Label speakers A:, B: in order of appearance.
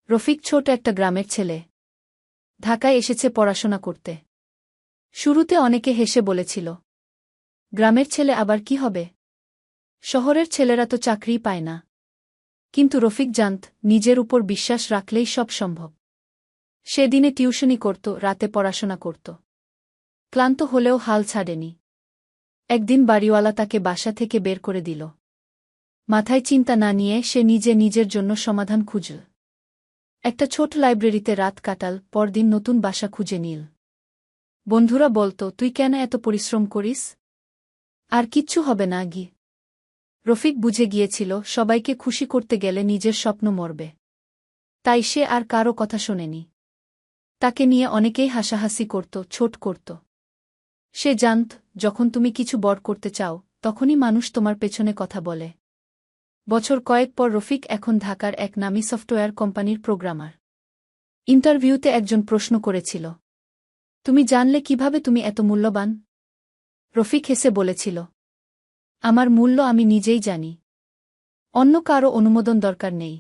A: রফিক ছোট একটা গ্রামের ছেলে। ঢাকায় এসেছে পড়াশোনা করতে। শুরুতে অনেকে হেসে বলেছিল, গ্রামের ছেলে আবার কি হবে? শহরের ছেলেরা তো চাকরিই পায় না। কিন্তু রফিক জানত, নিজের উপর বিশ্বাস রাখলেই সব সম্ভব। সে দিনে টিউশনি করত, রাতে পড়াশোনা করত। ক্লান্ত হলেও হাল ছাড়েনি। একদিন বাড়িওয়ালা তাকে বাসা থেকে বের করে দিল। মাথায় চিন্তা না নিয়ে সে নিজের জন্য সমাধান খুঁজল। একটা ছোট লাইব্রেরিতে রাত কাটাল, পরদিন নতুন বাসা খুঁজে নিল। বন্ধুরা বলত, তুই কেন এত পরিশ্রম করিস? আর কিচ্ছু হবে না গি। রফিক বুঝে গিয়েছিল, সবাইকে খুশি করতে গেলে নিজের স্বপ্ন মরবে। তাই সে আর কারও কথা শোনেনি। তাকে নিয়ে অনেকেই হাসাহাসি করত, ছোট করত। সে জানত, যখন তুমি কিছু বড় করতে চাও, তখনই মানুষ তোমার পেছনে কথা বলে। বছর কয়েক পর রফিক এখন ঢাকার এক নামী সফটওয়্যার কোম্পানির প্রোগ্রামার। ইন্টারভিউতে একজন প্রশ্ন করেছিল, তুমি জানলে কিভাবে তুমি এত মূল্যবান? রফিক হেসে বলেছিল, আমার মূল্য আমি নিজেই জানি। অন্য কারও অনুমোদন দরকার নেই।